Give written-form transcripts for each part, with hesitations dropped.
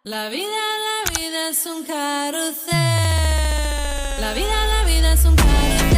La vida es un carrusel. La vida es un carrusel.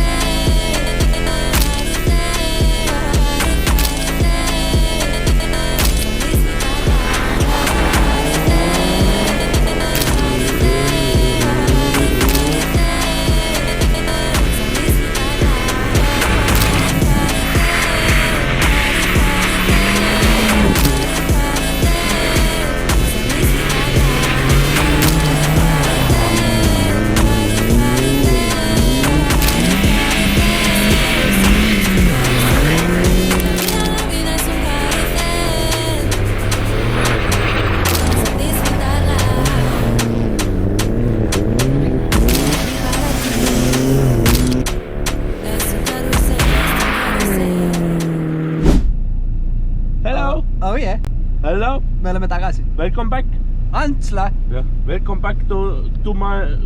Oh yeah, Hello, me oleme tagasi. welcome back. Antsla, Yeah. Welcome back to my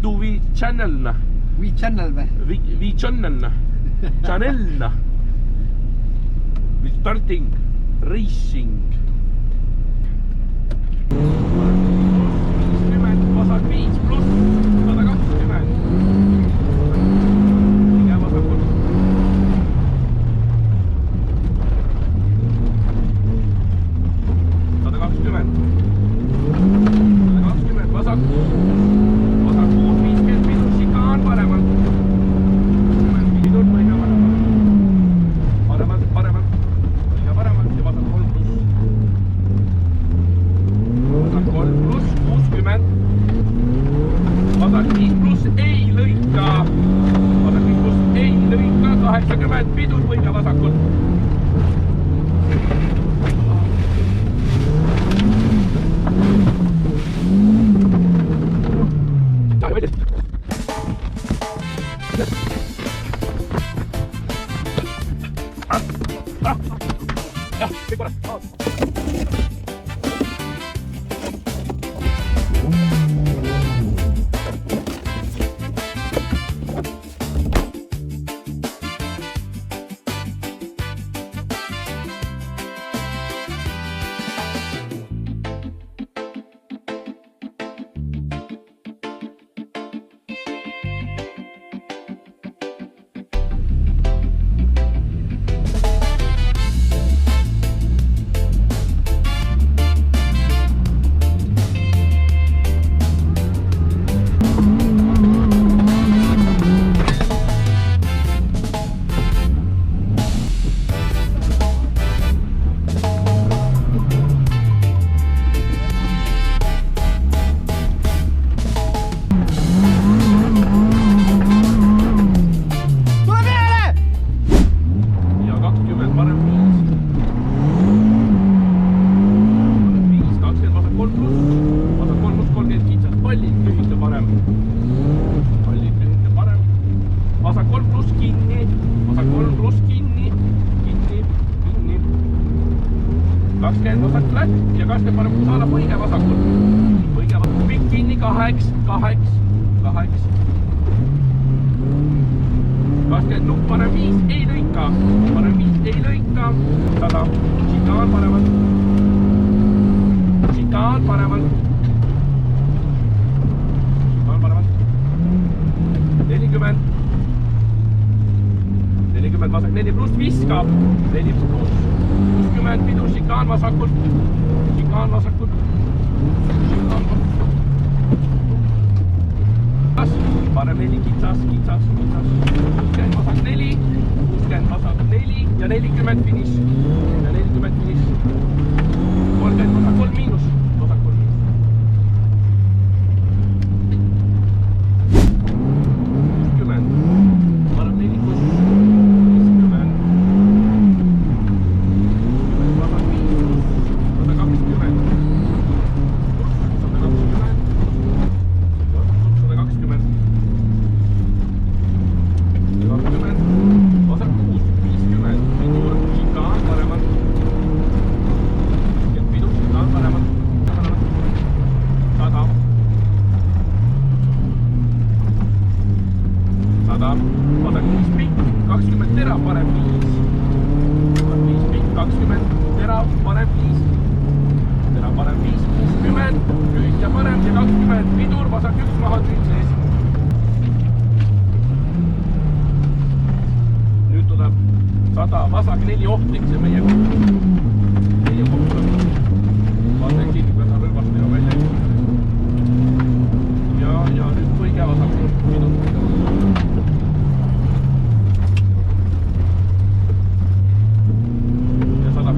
we channel na. We channel või? We channel na. Channel na. We starting racing. 50 vasak 5 pluss 120. Liige vasakul. 120 vasak 650 pidur, šikaan paremalt. Pidur põhiga paremalt, põhiga paremalt ja vasak 3 pluss. Vasak 3 pluss 60. Vasak 5 pluss ei lõika. Vasak 5 pluss ei lõika 80 pidur põhiga vasakul. Vasak lätt ja 20 parem saada põige vasakul. Põige vasakul. Pikk kinni 8. 20 nupp parem 5 ei lõika. Parem 5 ei lõika. 100. Šikaan paremalt. Šikaan paremalt. Šikaan paremalt. 40. 40 vasak 4 pluss viskab. 4 pluss 60 pidur, šikaan vasakul. Šikaan vasakul. Šikaan vasakul. Parem 4 kitsas. 60 vasak 4. 60 vasak 4 ja 40 finiš. Ja 40 finiš. 30 vasak 3 miinus. Vasak 3 miinus. 60. Parem 4 pluss 50. Vasak 5 pluss 120. 120. Vasak 6, 50, pidur, šikaan paremalt. Pidur, šikaan paremalt. vasak 1 maha tüün sees. Nüüd tuleb 100 vasak 4 ohtlik, see meie koht. Meie koht tuleb. Vaata kinni, kui ta rõivast ja välja ei. Ja nüüd kõige vasak 4 ja 100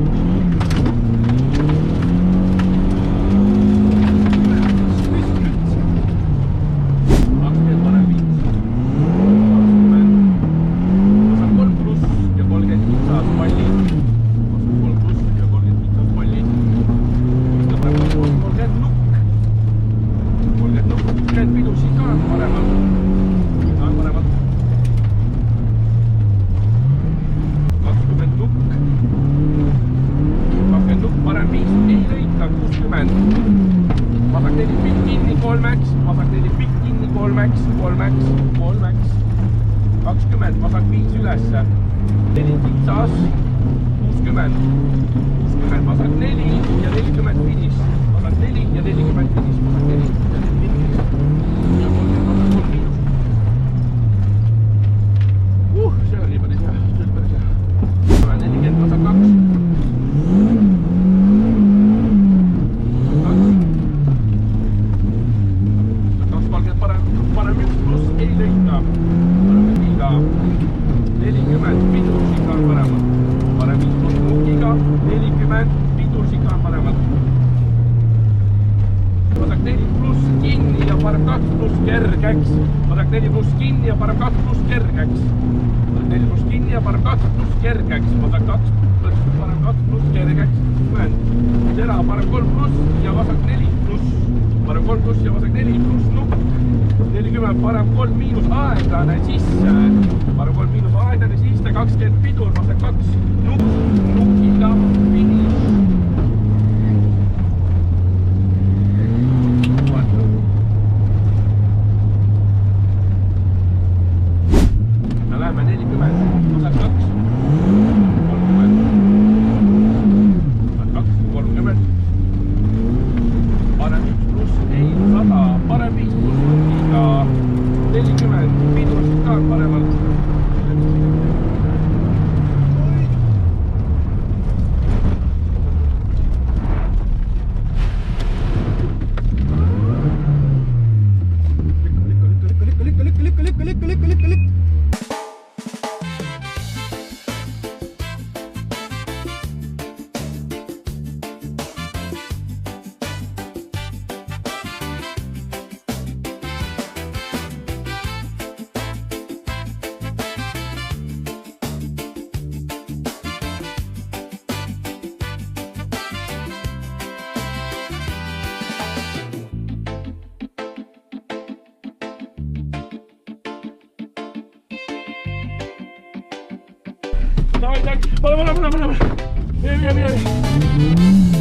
vasak 4 pikk kinni, kolmeks, vasak 4 pikk kinni, kolmeks, 20, vasak 5 ülesse, 4 kitsas, 60, vasak 4 ja 40 finiš, vasak 4 ja 40 finiš, vasak 4 ja 40 finiš ja 30 vasak 3 miinus. See oli päris hea, see oli päris hea. 40 vasak 2. Parem 1 pluss ei lõika, parem nukiga 40 pidursiga on paremad, parem 5 pluss nukiga 40 pidursiga on paremad. Vasak 4 pluss kinni ja parem 2 pluss kergeks, vasak 4 pluss kinni ja parem 2 pluss kergeks, vasak 4 pluss kinni ja parem 2 pluss kergeks, vasak 2 parem 2 pluss kergeks, sera parem 3 pluss ja vasak 4 pluss, parem 3 pluss ja vasak 4 pluss nukk. 40 parem 3 miinus aeglane sisse, parem 3 miinus aeglane sisse, 20 pidur, vasak 2 nukiga finiš. Me läheme 40, vasak 2, 30, vasak 2, 30, parem 1 pluss ei 100, parem 5 pluss nukiga 40, pidursid ka paremalt. Lükka. Давай, так, пора. Мira.